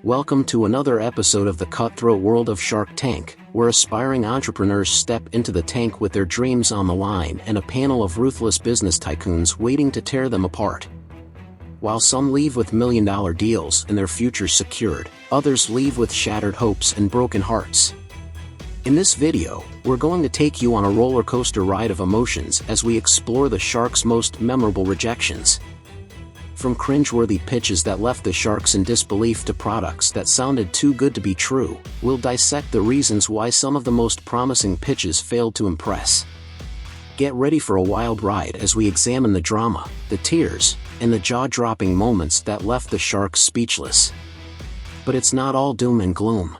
Welcome to another episode of the cutthroat world of Shark Tank, where aspiring entrepreneurs step into the tank with their dreams on the line and a panel of ruthless business tycoons waiting to tear them apart. While some leave with million-dollar deals and their futures secured, others leave with shattered hopes and broken hearts. In this video, we're going to take you on a roller coaster ride of emotions as we explore the Sharks' most memorable rejections. From cringeworthy pitches that left the Sharks in disbelief to products that sounded too good to be true, we'll dissect the reasons why some of the most promising pitches failed to impress. Get ready for a wild ride as we examine the drama, the tears, and the jaw-dropping moments that left the Sharks speechless. But it's not all doom and gloom.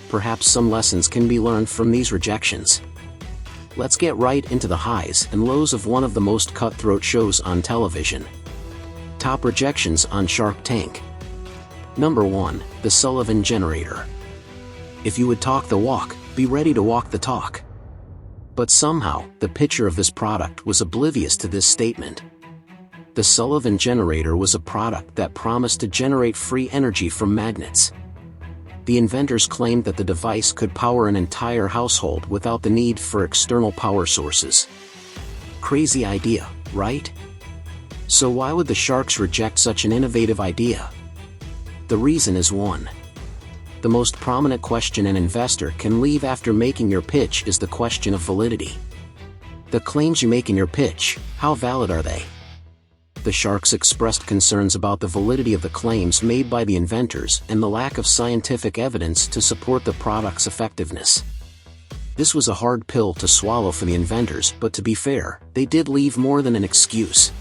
Perhaps some lessons can be learned from these rejections. Let's get right into the highs and lows of one of the most cutthroat shows on television. Top rejections on Shark Tank. Number 1, the Sullivan generator. If you would talk the walk, be ready to walk the talk. But somehow, the pitcher of this product was oblivious to this statement. The Sullivan generator was a product that promised to generate free energy from magnets. The inventors claimed that the device could power an entire household without the need for external power sources. Crazy idea, right? So why would the Sharks reject such an innovative idea? The reason is one. The most prominent question an investor can leave after making your pitch is the question of validity. The claims you make in your pitch, how valid are they? The Sharks expressed concerns about the validity of the claims made by the inventors and the lack of scientific evidence to support the product's effectiveness. This was a hard pill to swallow for the inventors, but to be fair, they did leave more than an excuse.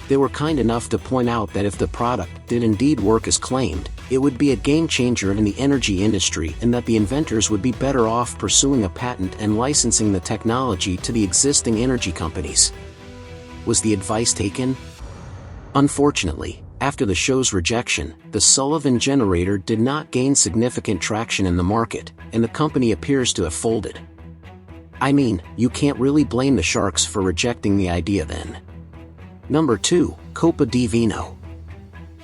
They were kind enough to point out that if the product did indeed work as claimed, it would be a game-changer in the energy industry and that the inventors would be better off pursuing a patent and licensing the technology to the existing energy companies. Was the advice taken? Unfortunately, after the show's rejection, the Sullivan generator did not gain significant traction in the market, and the company appears to have folded. I mean, you can't really blame the Sharks for rejecting the idea then. Number 2, Copa Divino.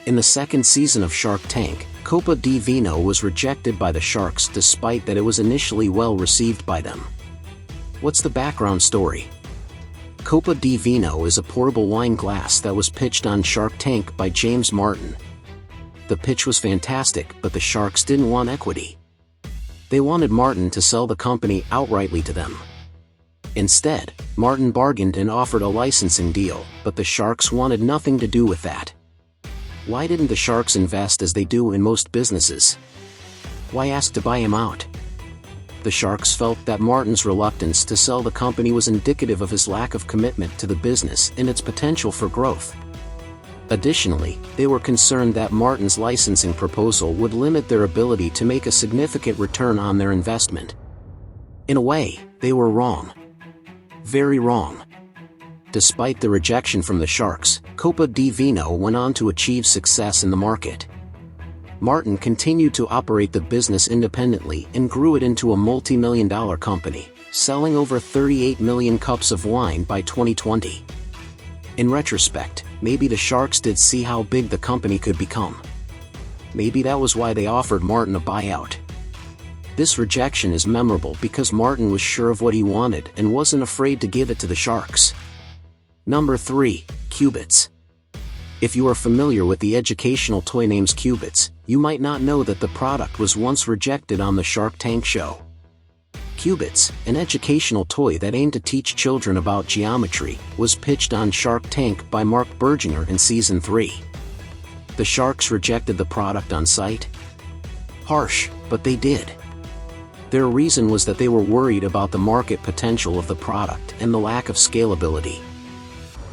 In the second season of Shark Tank, Copa Divino was rejected by the Sharks despite that it was initially well received by them. What's the background story? Copa Divino is a portable wine glass that was pitched on Shark Tank by James Martin. The pitch was fantastic, but the Sharks didn't want equity. They wanted Martin to sell the company outrightly to them. Instead, Martin bargained and offered a licensing deal, but the Sharks wanted nothing to do with that. Why didn't the Sharks invest as they do in most businesses? Why ask to buy him out? The Sharks felt that Martin's reluctance to sell the company was indicative of his lack of commitment to the business and its potential for growth. Additionally, they were concerned that Martin's licensing proposal would limit their ability to make a significant return on their investment. In a way, they were wrong. Very wrong. Despite the rejection from the Sharks, Copa Divino went on to achieve success in the market. Martin continued to operate the business independently and grew it into a multi-million-dollar company, selling over 38 million cups of wine by 2020. In retrospect, maybe the Sharks did see how big the company could become. Maybe that was why they offered Martin a buyout. This rejection is memorable because Martin was sure of what he wanted and wasn't afraid to give it to the Sharks. Number 3, Qubits. If you are familiar with the educational toy names Qubits, you might not know that the product was once rejected on the Shark Tank show. Qubits, an educational toy that aimed to teach children about geometry, was pitched on Shark Tank by Mark Berginger in Season 3. The Sharks rejected the product on sight? Harsh, but they did. Their reason was that they were worried about the market potential of the product and the lack of scalability.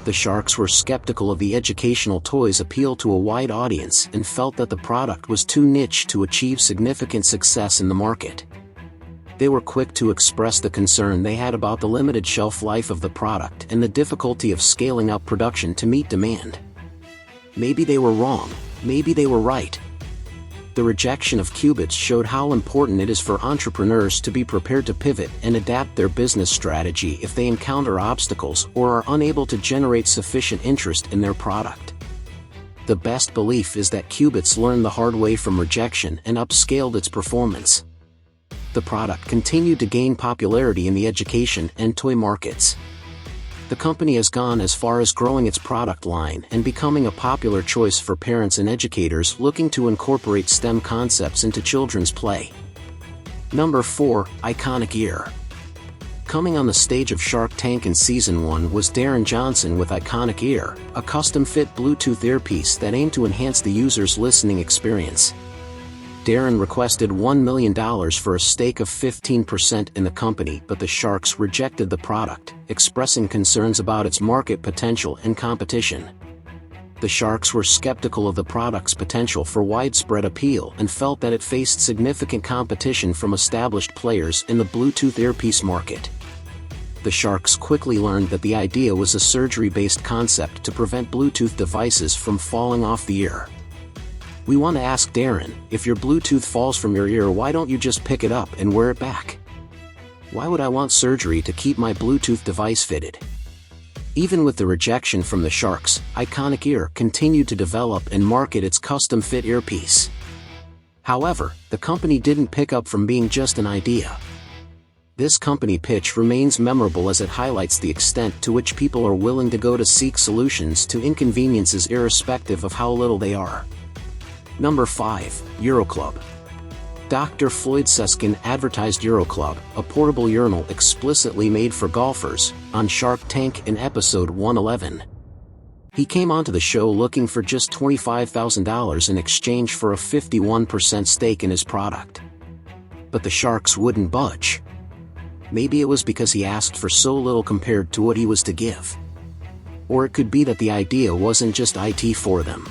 The Sharks were skeptical of the educational toy's appeal to a wide audience and felt that the product was too niche to achieve significant success in the market. They were quick to express the concern they had about the limited shelf life of the product and the difficulty of scaling up production to meet demand. Maybe they were wrong, maybe they were right. The rejection of Qubits showed how important it is for entrepreneurs to be prepared to pivot and adapt their business strategy if they encounter obstacles or are unable to generate sufficient interest in their product. The best belief is that Qubits learned the hard way from Rejection and upscaled its performance. The product continued to gain popularity in the education and toy markets. The company has gone as far as growing its product line and becoming a popular choice for parents and educators looking to incorporate STEM concepts into children's play. Number 4. Iconic Ear. Coming on the stage of Shark Tank in Season 1 was Darren Johnson with Iconic Ear, a custom-fit Bluetooth earpiece that aimed to enhance the user's listening experience. Darren requested $1 million for a stake of 15% in the company, but the Sharks rejected the product, expressing concerns about its market potential and competition. The Sharks were skeptical of the product's potential for widespread appeal and felt that it faced significant competition from established players in the Bluetooth earpiece market. The Sharks quickly learned that the idea was a surgery-based concept to prevent Bluetooth devices from falling off the ear. "We want to ask Darren, if your Bluetooth falls from your ear, why don't you just pick it up and wear it back? Why would I want surgery to keep my Bluetooth device fitted?" Even with the rejection from the Sharks, Iconic Ear continued to develop and market its custom-fit earpiece. However, the company didn't pick up from being just an idea. This company pitch remains memorable as it highlights the extent to which people are willing to go to seek solutions to inconveniences irrespective of how little they are. Number 5. Euroclub. Dr. Floyd Seskin advertised Euroclub, a portable urinal explicitly made for golfers, on Shark Tank in episode 111. He came onto the show looking for just $25,000 in exchange for a 51% stake in his product. But the Sharks wouldn't budge. Maybe it was because he asked for so little compared to what he was to give. Or it could be that the idea wasn't just IT for them.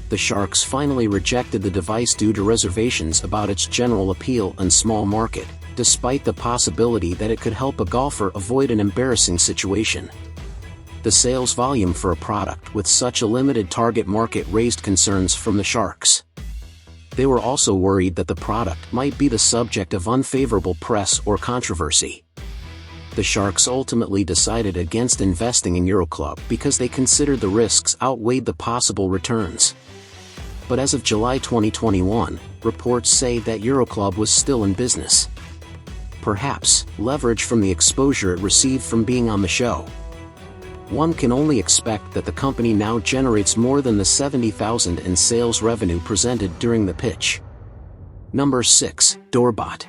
The Sharks finally rejected the device due to reservations about its general appeal and small market, despite the possibility that it could help a golfer avoid an embarrassing situation. The sales volume for a product with such a limited target market raised concerns from the Sharks. They were also worried that the product might be the subject of unfavorable press or controversy. The Sharks ultimately decided against investing in Euroclub because they considered the risks outweighed the possible returns. But as of July 2021, reports say that Euroclub was still in business. Perhaps, leverage from the exposure it received from being on the show. One can only expect that the company now generates more than the $70,000 in sales revenue presented during the pitch. Number 6. Doorbot.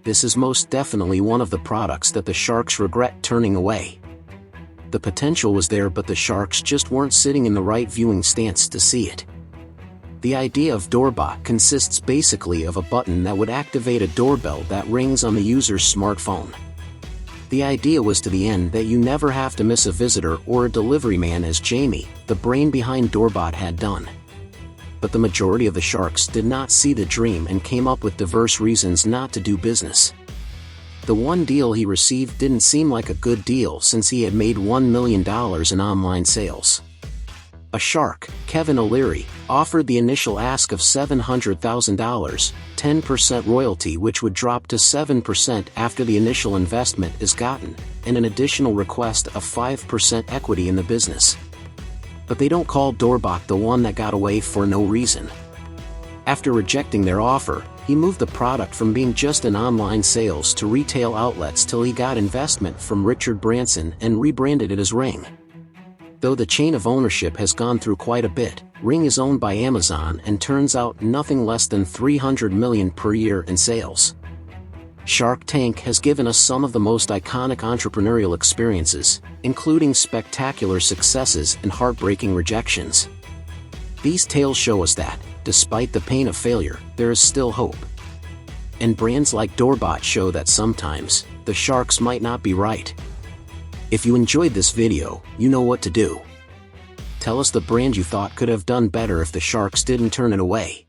This is most definitely one of the products that the Sharks regret turning away. The potential was there, but the Sharks just weren't sitting in the right viewing stance to see it. The idea of Doorbot consists basically of a button that would activate a doorbell that rings on the user's smartphone. The idea was to the end that you never have to miss a visitor or a delivery man, as Jamie, the brain behind Doorbot, had done. But the majority of the Sharks did not see the dream and came up with diverse reasons not to do business. The one deal he received didn't seem like a good deal since he had made $1 million in online sales. A Shark, Kevin O'Leary, offered the initial ask of $700,000, 10% royalty, which would drop to 7% after the initial investment is gotten, and an additional request of 5% equity in the business. But they don't call Doorbot the one that got away for no reason. After rejecting their offer, he moved the product from being just an online sales to retail outlets till he got investment from Richard Branson and rebranded it as Ring. Though the chain of ownership has gone through quite a bit, Ring is owned by Amazon and turns out nothing less than $300 million per year in sales. Shark Tank has given us some of the most iconic entrepreneurial experiences, including spectacular successes and heartbreaking rejections. These tales show us that, despite the pain of failure, there is still hope. And brands like Doorbot show that sometimes, the Sharks might not be right. If you enjoyed this video, you know what to do. Tell us the brand you thought could have done better if the Sharks didn't turn it away.